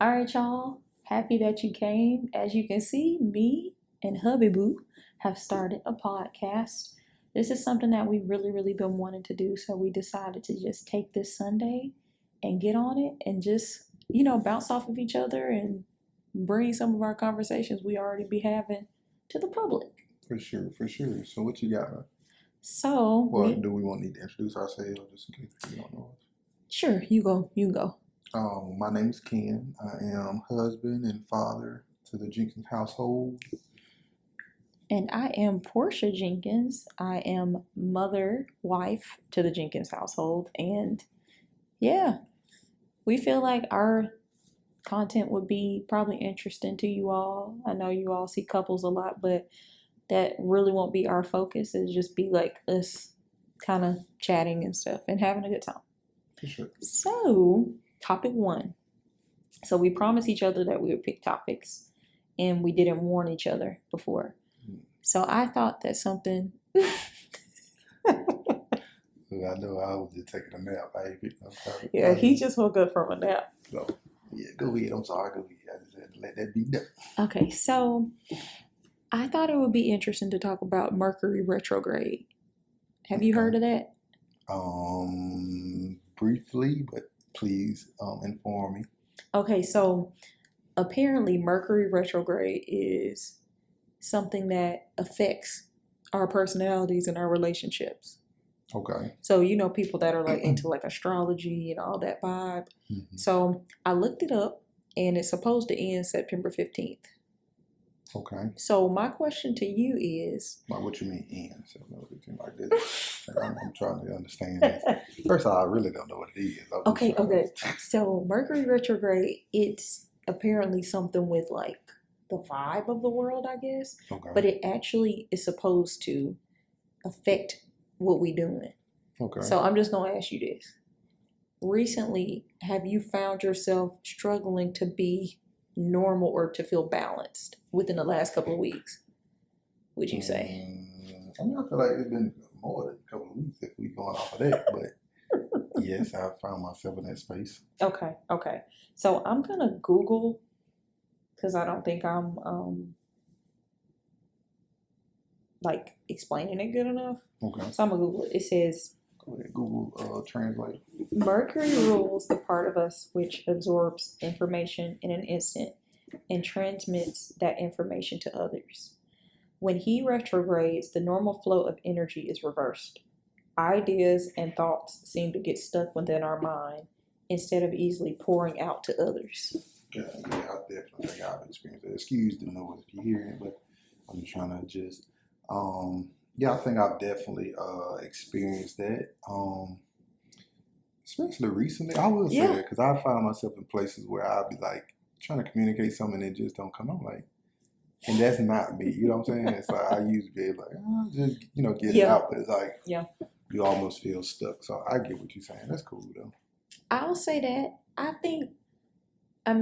All right, y'all. Happy that you came. As you can see, me and Hubby Boo have started a podcast. This is something that we really been wanting to do, so we decided to just take this Sunday and get on it and just, bounce off of each other and bring some of our conversations we already be having to the public. For sure, for sure. So what you got? So, Well, do we want to need to introduce ourselves just in case you don't know us? Sure, you go. You can go. My name is Ken. I am husband and father to the Jenkins household. And I am Portia Jenkins. I am mother, wife to the Jenkins household. And yeah, we feel like our content would be probably interesting to you all. I know you all see couples a lot, but that really won't be our focus. It'll just be like us kind of chatting and stuff and having a good time. For sure. So, topic 1. So we promised each other that we would pick topics, and we didn't warn each other before. So I thought that something. I know I was just taking a nap. I ain't picking up topic. Yeah, he just woke up from a nap. So, yeah, go ahead. I'm sorry. Go ahead. I just had to let that be done. Okay, so I thought it would be interesting to talk about Mercury retrograde. Have you heard of that? Briefly, but please inform me. Okay, so apparently Mercury retrograde is something that affects our personalities and our relationships. Okay. So, people that are like into like astrology and all that vibe. Mm-hmm. So I looked it up and it's supposed to end September 15th. Okay. So my question to you is... Like, what you mean end? So, like this. I'm trying to understand this. First of all, I really don't know what it is. Okay. So Mercury retrograde, it's apparently something with like the vibe of the world, I guess. Okay. But it actually is supposed to affect what we doing. Okay. So I'm just going to ask you this. Recently, have you found yourself struggling to be normal or to feel balanced within the last couple of weeks, would you say? I feel like it's been more than a couple of weeks if we going off of that, but yes, I found myself in that space. Okay. So I'm going to Google, because I don't think I'm like explaining it good enough. Okay. So I'm going to Google it. It says, go ahead, Google Translate. Mercury rules the part of us which absorbs information in an instant and transmits that information to others. When he retrogrades, the normal flow of energy is reversed. Ideas and thoughts seem to get stuck within our mind instead of easily pouring out to others. Yeah, I definitely think I've experienced that. Excuse the noise if you hear it, but I'm just trying to adjust. Yeah, I think I've definitely experienced that. Especially recently, I will say that because I find myself in places where I'll be like trying to communicate something and it just don't come out like, and that's not me. You know what I'm saying? It's like I used to be like, just get it out, but it's like you almost feel stuck. So I get what you're saying. That's cool though. I'll say that. I think I'm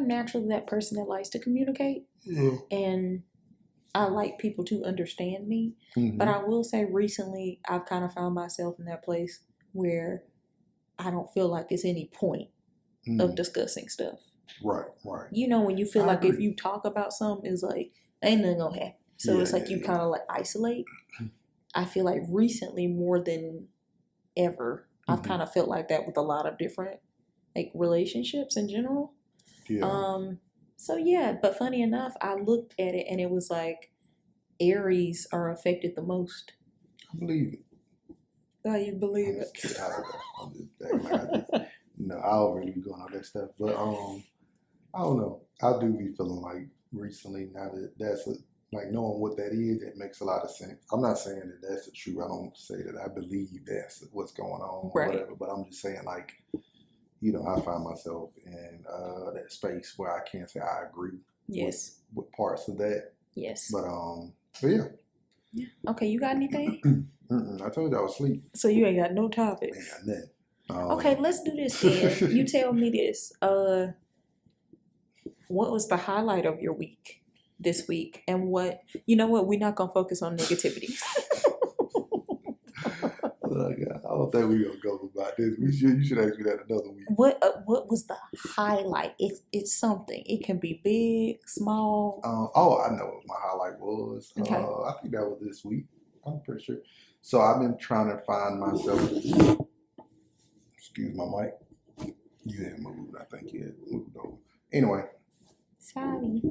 naturally that person that likes to communicate, and I like people to understand me. Mm-hmm. But I will say recently I've kind of found myself in that place where I don't feel like there's any point of discussing stuff. Right. When you feel if you talk about something, it's like, ain't nothing gonna happen. So it's like you kind of like isolate. I feel like recently more than ever, I've kind of felt like that with a lot of different like relationships in general. Yeah. So yeah, but funny enough, I looked at it and it was like Aries are affected the most. I believe it. Oh, you believe it? I don't really be going on that stuff, but I don't know. I do be feeling like recently now that that's like knowing what that is, it makes a lot of sense. I'm not saying that that's the truth. I don't say that I believe that's what's going on or whatever, but I'm just saying like, I find myself in that space where I can't say I agree with parts of that. Yes. But yeah. Okay, you got anything? I told you I was asleep. So you ain't got no topics. Yeah, nothing. Okay, let's do this then. You tell me this. What was the highlight of your week this week? And we're not going to focus on negativity. Oh my God. I don't think we're gonna go about this. You should ask me that another week. What was the highlight? It's something. It can be big, small. I know what my highlight was. Okay. I think that was this week. I'm pretty sure. So I've been trying to find myself. Excuse my mic. You had moved. I think you had moved over. Anyway, Sorry.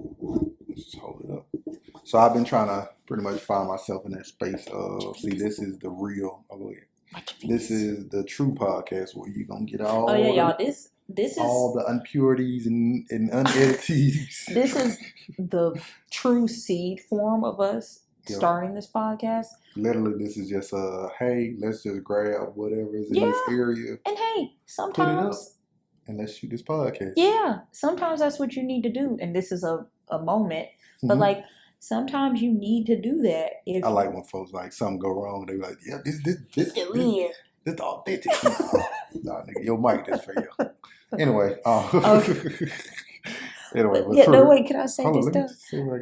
let's just hold it up. So I've been trying to pretty much find myself in that space of, see, this is the real. Oh, go ahead. This is the true podcast where you're gonna get all. Oh yeah, y'all. This is all the impurities and unedited. This is the true seed form of us starting this podcast. Literally, this is just hey, let's just grab whatever is in this area. And hey, sometimes put it up and let's shoot this podcast. Yeah, sometimes that's what you need to do, and this is a moment. But like sometimes you need to do that. I like when folks like something go wrong, they be like, yeah, this authentic. Nah, nigga, your mic just failed. Anyway, anyway, no wait, can I say this stuff?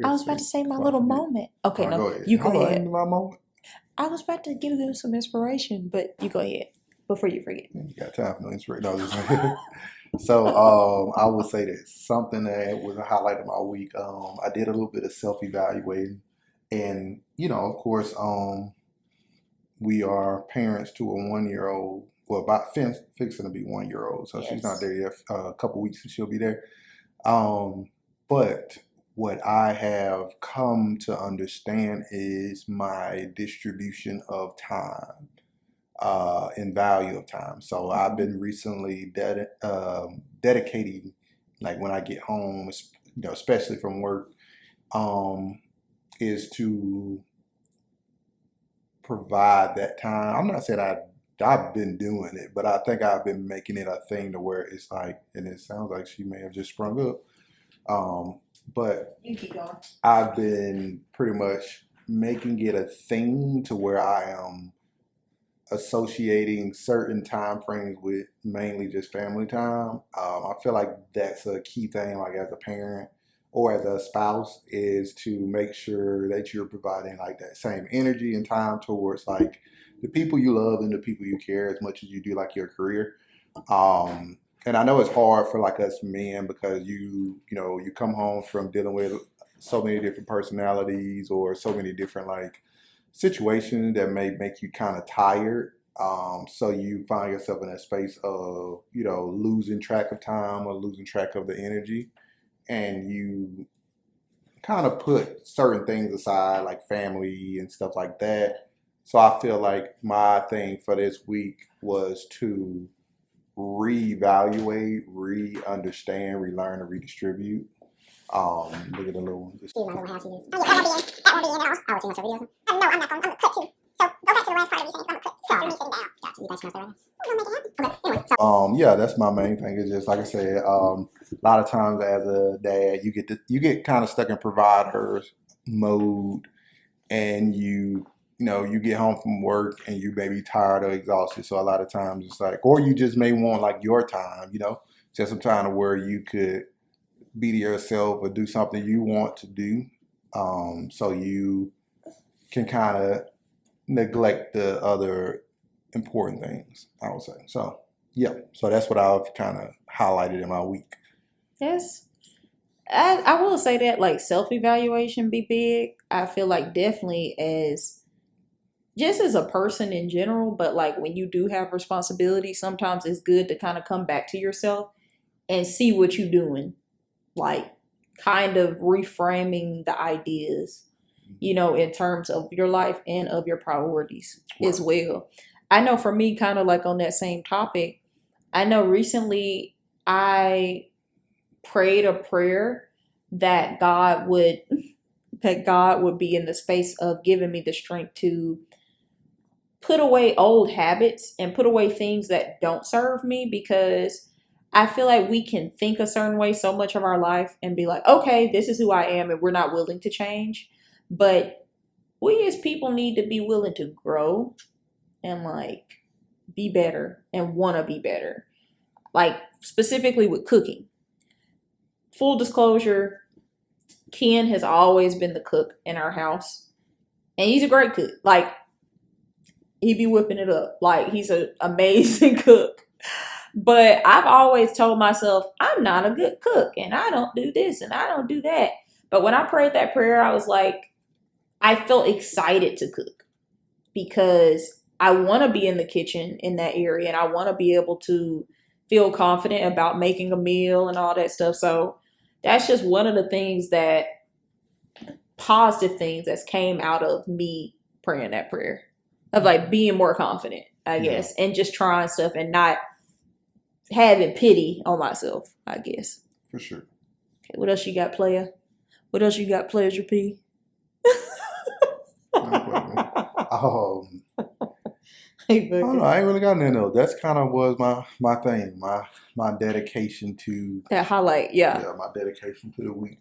I was about to to say my little moment. Okay, no, go ahead. You go ahead. My moment. I was about to give them some inspiration, but you go ahead before you forget. You got time for no inspiration. No, so I will say this, something that was a highlight of my week. I did a little bit of self-evaluating, and of course, we are parents to a 1-year-old. Well, about fixing to be 1-year-old, so she's not there yet. A couple weeks and she'll be there. But what I have come to understand is my distribution of time. And value of time. So I've been recently dedicating, like when I get home, especially from work, is to provide that time. I'm not saying I've been doing it, but I think I've been making it a thing to where it's like, and it sounds like she may have just sprung up. But you keep going. I've been pretty much making it a thing to where I am associating certain time frames with mainly just family time. I feel like that's a key thing, like as a parent or as a spouse, is to make sure that you're providing like that same energy and time towards like the people you love and the people you care as much as you do like your career. And I know it's hard for like us men because you come home from dealing with so many different personalities or so many different like situations that may make you kind of tired. So you find yourself in a space of, losing track of time or losing track of the energy. And you kind of put certain things aside, like family and stuff like that. So I feel like my thing for this week was to reevaluate, re-understand, relearn, and redistribute. Look at the little one. See my little house is. Oh, yeah, that won't be in there. Oh, it's in your videos? No, I'm not going. I'm going to cut too. So go back to the last part of you saying I'm going to cut. So me sitting down. Gotcha. You guys can right now. I'm going to make it happen. Okay, anyway. Yeah, that's my main thing. Is just like I said, a lot of times as a dad, you get kind of stuck in provider mode, and you get home from work and you may be tired or exhausted. So a lot of times it's like, or you just may want like your time, just some time where you could be to yourself or do something you want to do. So you can kind of neglect the other important things, I would say. So yeah, so that's what I've kind of highlighted in my week. Yes. I will say that like self-evaluation be big. I feel like definitely just as a person in general, but like when you do have responsibility, sometimes it's good to kind of come back to yourself and see what you're doing. Like kind of reframing the ideas, in terms of your life and of your priorities as well. I know for me, kind of like on that same topic, I know recently I prayed a prayer that God would be in the space of giving me the strength to put away old habits and put away things that don't serve me, because I feel like we can think a certain way so much of our life and be like, okay, this is who I am, and we're not willing to change. But we as people need to be willing to grow and like be better and want to be better. Like specifically with cooking. Full disclosure, Ken has always been the cook in our house, and he's a great cook. Like, He be whipping it up. Like, he's an amazing cook. But I've always told myself, I'm not a good cook, and I don't do this, and I don't do that. But when I prayed that prayer, I was like, I felt excited to cook because I want to be in the kitchen in that area, and I want to be able to feel confident about making a meal and all that stuff. So that's just one of the things that, positive things that's came out of me praying that prayer, of like being more confident, I guess, and just trying stuff and not having pity on myself, I guess. For sure. Okay, what else you got, player? What else you got, Pleasure P? I don't know. I ain't really got nothing else. That's kind of was my thing, my dedication to that highlight. Yeah, my dedication to the week,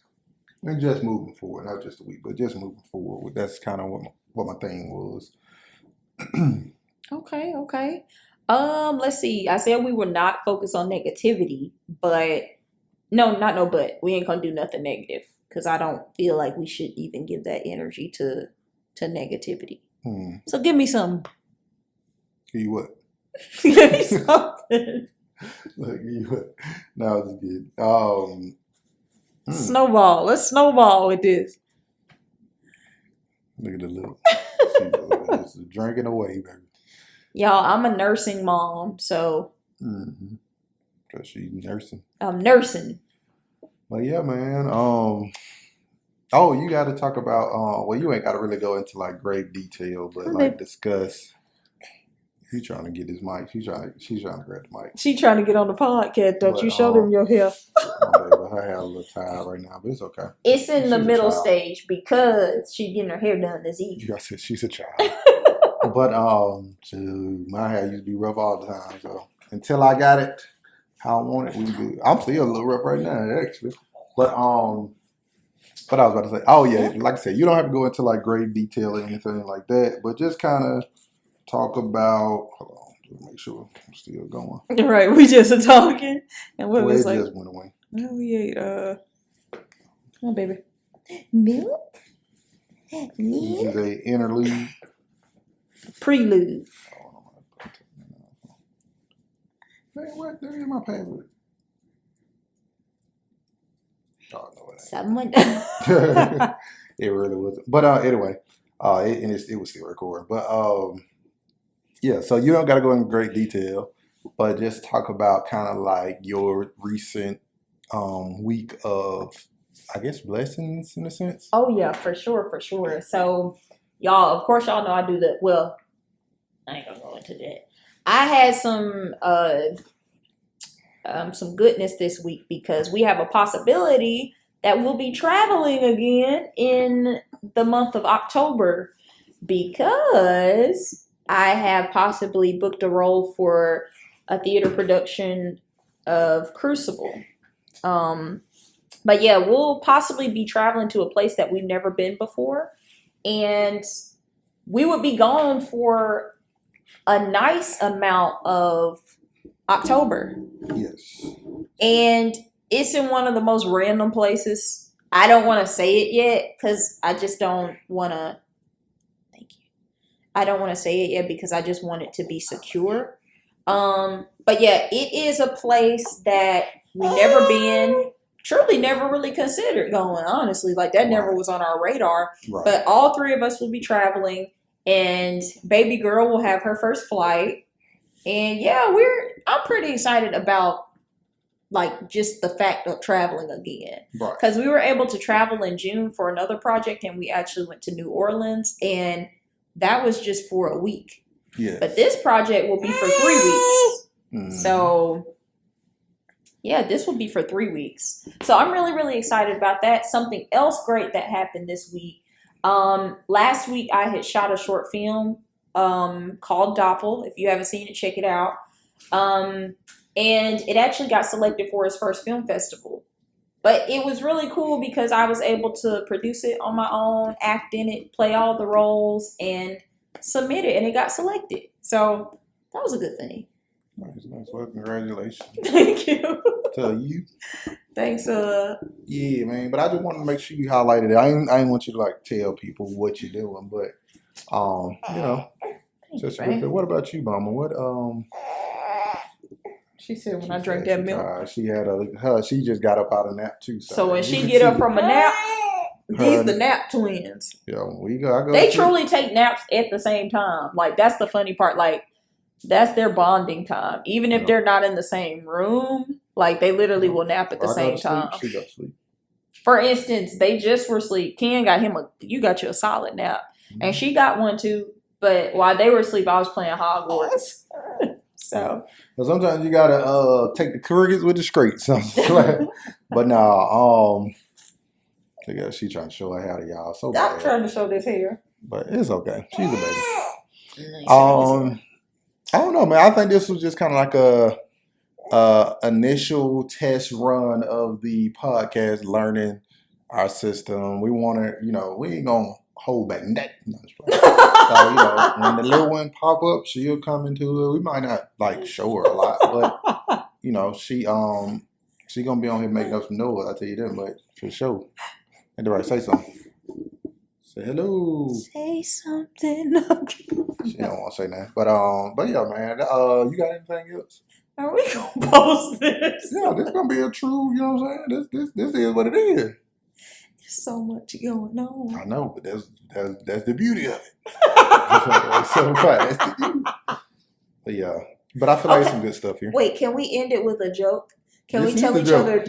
and just moving forward. Not just the week, but just moving forward. That's kind of what my thing was. Okay. Let's see. I said we were not focused on negativity, but but we ain't gonna do nothing negative because I don't feel like we should even give that energy to negativity. So give me some. Give you what? Give me something. Look, you what? No, it's good. Snowball. Let's snowball with this. Look at the little. Just drinking away, baby. Y'all, I'm a nursing mom, so. Cause she's nursing. I'm nursing. But yeah, man. Oh, you got to talk about. Well, you ain't got to really go into like great detail, but like discuss. He's trying to get his mic. She's trying to grab the mic. She trying to get on the podcast. Don't you show them your hair? Her hair a little tired right now, but it's okay. It's in the middle stage because she's getting her hair done this evening. You said she's a child. But my hair used to be rough all the time. So until I got it how I want it, we good. I'm still a little rough right now, actually. But what I was about to say, oh yeah, like I said, you don't have to go into like great detail or anything like that, but just kind of talk about. Hold on, just make sure I'm still going. Right, we just talking, and what was like? Just went away. Oh, we ate. Come on, baby. Milk. This is a interlude. Prelude. Man, what? There is my password. Oh, no, it ain't. Someone. It really wasn't. But anyway, it was still recording. But yeah, so you don't got to go in great detail, but just talk about kind of like your recent week of, I guess, blessings in a sense. Oh yeah, for sure. So y'all, of course, y'all know I do that. Well, I ain't gonna go into that. I had some goodness this week because we have a possibility that we'll be traveling again in the month of October because I have possibly booked a role for a theater production of Crucible. But yeah, we'll possibly be traveling to a place that we've never been before, and we would be gone for a nice amount of October. Yes. And it's in one of the most random places. I don't want to say it yet because I just don't want to. Thank you. I don't want to say it yet because I just want it to be secure. But yeah, it is a place that we've never been. Truly never really considered going, honestly. Like, that never was on our radar. Right. But all three of us will be traveling, and baby girl will have her first flight. And yeah, I'm pretty excited about, like, just the fact of traveling again. Right. Because we were able to travel in June for another project, and we actually went to New Orleans, and that was just for a week. Yeah. But this project will be for 3 weeks. Mm-hmm. So yeah, this will be for 3 weeks. So I'm really, really excited about that. Something else great that happened this week. Last week I had shot a short film called Doppel. If you haven't seen it, check it out. And it actually got selected for its first film festival. But it was really cool because I was able to produce it on my own, act in it, play all the roles, and submit it. And it got selected. So that was a good thing. Nice. Well, congratulations. Thank you. To you. Thanks. Yeah, man. But I just wanted to make sure you highlighted it. I ain't want you to like tell people what you're doing, but you know, Thank Just you, a good babe. fit. What about you, Mama? What She said when she I drank said that she milk. tired. She had she just got up out of nap too. So when You she can get up see from a nap, these the her. nap twins. Yeah, I go to They sleep. truly take naps at the same time. Like that's the funny part. Like that's their bonding time. Even if Yeah. they're not in the same room, like they literally will nap at the I go same to sleep. time. She go to sleep. For instance, they just were asleep. Ken got you got you a solid nap. And she got one too. But while they were asleep, I was playing Hogwarts. So But sometimes you gotta take the crickets with the straights. But nah, she trying to show her how to y'all so I'm bad. trying to show this hair. But it's okay. She's a baby. I don't know, man. I think this was just kind of like a initial test run of the podcast, learning our system. We want to, we ain't gonna hold back nothing. So, when the little one pop up, she'll come into it. We might not like show her a lot, but she gonna be on here making up some noise. I tell you that, but for sure. And right, say something. Say hello. Say something. She don't want to say that, but yeah, man. You got anything else? Are we gonna post this? Yeah, this gonna be a true. You know what I'm saying? This is what it is. There's so much going on. I know, but that's the beauty of it. It's so fun. That's the beauty. But yeah, but I feel like some good stuff here. Wait, can we end it with a joke? Can This we tell is each the other?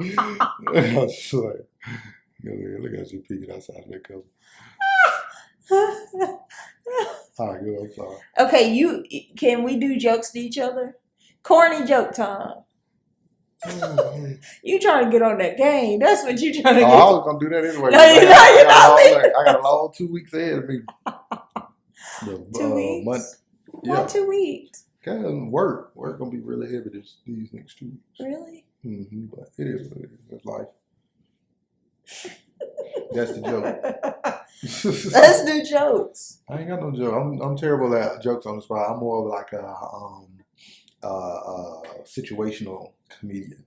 I swear. Look at you peeking outside that cover. All right, good. I'm sorry. Okay, can we do jokes to each other? Corny joke time. You trying to get on that game? That's what you trying to get. I was gonna do that anyway. No, you're not. I got a long 2 weeks ahead of me. 2 weeks. Month. Why 2 weeks? Cause work gonna be really heavy these next 2 weeks. Really? But it is what it is. That's life. That's the joke. Let's do jokes. I ain't got no joke. I'm terrible at jokes on the spot. I'm more of like a situational comedian.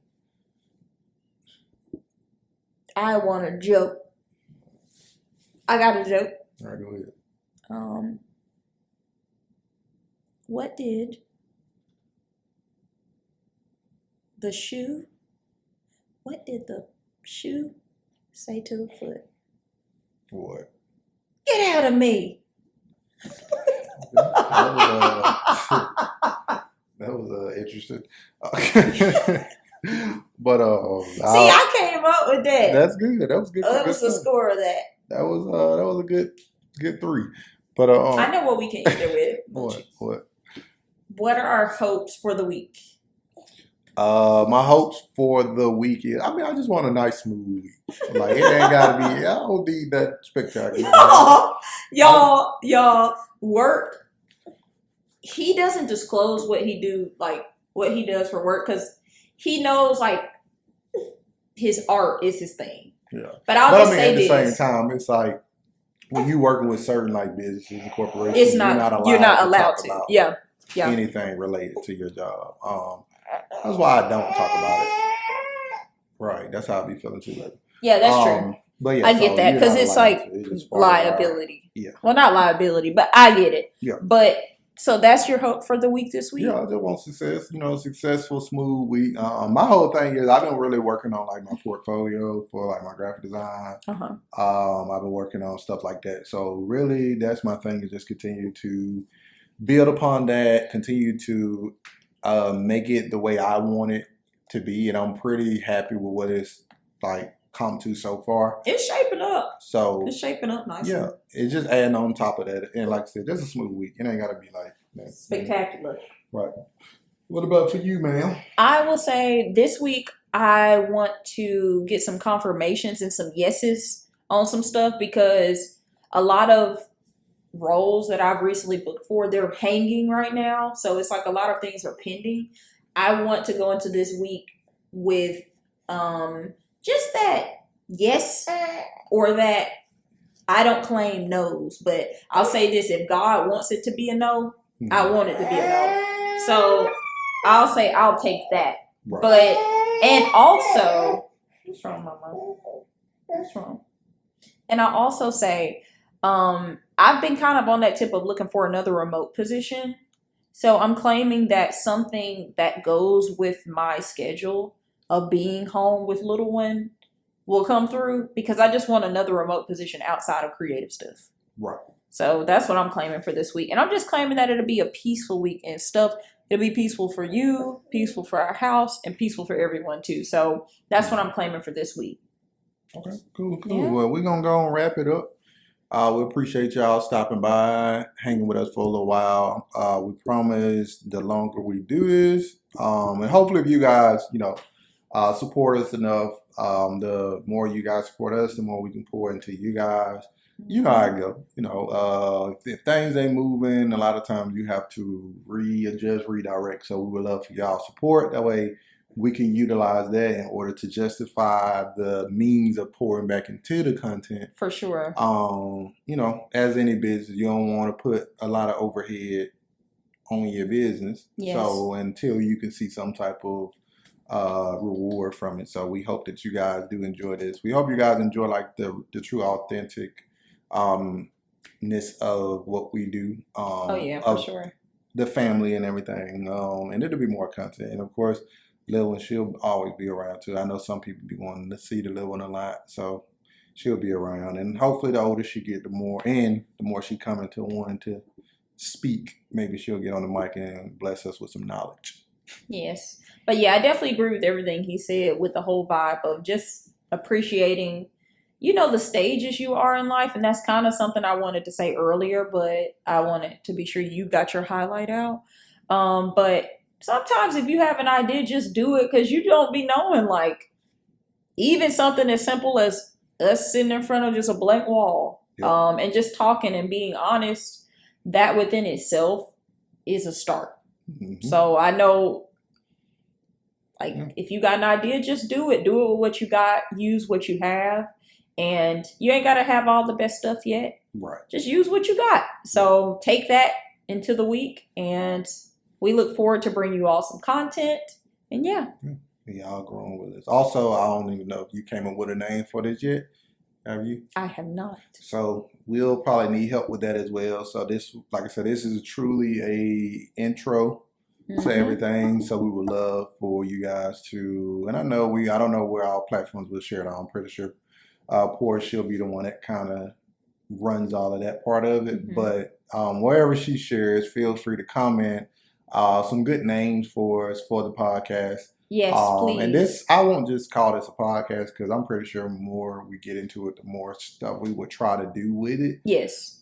I want a joke. I got a joke. All right, go ahead. What did the shoe say to the foot? What? Get out of me. That was interesting. But I came up with that. That's good. That was good. That was the score of that. That was a good 3. But I know what we can end it with. What? What are our hopes for the week? My hopes for the week is, I just want a nice smooth week. Like it ain't gotta be. I don't need that spectacular. Y'all, work. He doesn't disclose what he does for work because he knows like his art is his thing. Yeah, but I'll just say at the this. same time, it's like when you working with certain like businesses and corporations, It's not. You're not allowed to. Yeah. Anything related to your job. That's why I don't talk about it. Right. That's how I be feeling too lately. Yeah, that's true. But yeah, I get that because it's like liability. Yeah. Well, not liability, but I get it. Yeah. But so that's your hope for the week this week? Yeah, I just want success. Successful, smooth week. My whole thing is I've been really working on like my portfolio for like my graphic design. I've been working on stuff like that. So really, that's my thing is just continue to build upon that. Continue to make it the way I want it to be, and I'm pretty happy with what it's like come to so far. It's shaping up. So it's shaping up nicely. Yeah, it's just adding on top of that, and like I said, just a smooth week. It ain't gotta be like that. Spectacular. Right. What about for you, ma'am? I will say this week I want to get some confirmations and some yeses on some stuff because a lot of roles that I've recently booked for, they're hanging right now. So it's like a lot of things are pending. I want to go into this week with just that yes or that I don't claim no's. But I'll say this, if God wants it to be a no, I want it to be a no. So I'll say I'll take that. Right. But, and also, what's wrong, Mama? What's wrong? And I'll also say, I've been kind of on that tip of looking for another remote position. So I'm claiming that something that goes with my schedule of being home with little one will come through because I just want another remote position outside of creative stuff. Right. So that's what I'm claiming for this week. And I'm just claiming that it'll be a peaceful week and stuff. It'll be peaceful for you, peaceful for our house, and peaceful for everyone too. So that's what I'm claiming for this week. Okay, cool. Yeah. Well, we're going to go and wrap it up. We appreciate y'all stopping by, hanging with us for a little while. We promise the longer we do this, and hopefully if you guys, support us enough, the more you guys support us, the more we can pour into you guys. You know how I go. If things ain't moving, a lot of times you have to readjust, redirect. So we would love for y'all support. That way we can utilize that in order to justify the means of pouring back into the content. For sure. As any business, you don't want to put a lot of overhead on your business. Yes. So until you can see some type of reward from it. So we hope that you guys do enjoy this. We hope you guys enjoy like the true authentic ness of what we do. For sure. The family and everything. And it'll be more content. And of course, Lil one, she'll always be around too. I know some people be wanting to see the Lil one a lot, so she'll be around. And hopefully the older she get, the more she coming to wanting to speak, maybe she'll get on the mic and bless us with some knowledge. Yes. But yeah, I definitely agree with everything he said with the whole vibe of just appreciating, the stages you are in life. And that's kind of something I wanted to say earlier, but I wanted to be sure you got your highlight out. But sometimes if you have an idea, just do it because you don't be knowing, like, even something as simple as us sitting in front of just a blank wall, and just talking and being honest, that within itself is a start. Mm-hmm. So I know, if you got an idea, just do it. Do it with what you got. Use what you have. And you ain't got to have all the best stuff yet. Right. Just use what you got. So take that into the week, and we look forward to bringing you all some content. And y'all growing with us. Also, I don't even know if you came up with a name for this yet. Have you? I have not. So we'll probably need help with that as well. So this, like I said, this is truly a intro to everything. So we would love for you guys to, and I don't know where our platforms will share it on. I'm pretty sure Poor, she'll be the one that kind of runs all of that part of it. But wherever she shares, feel free to comment some good names for us for the podcast. Yes, please. And this, I won't just call this a podcast because I'm pretty sure the more we get into it, the more stuff we would try to do with it. Yes.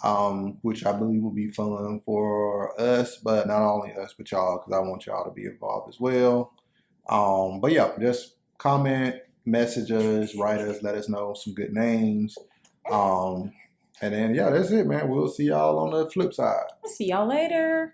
Which I believe will be fun for us, but not only us, but y'all, because I want y'all to be involved as well. But yeah, just comment, message us, write us, let us know some good names. And then, that's it, man. We'll see y'all on the flip side. See y'all later.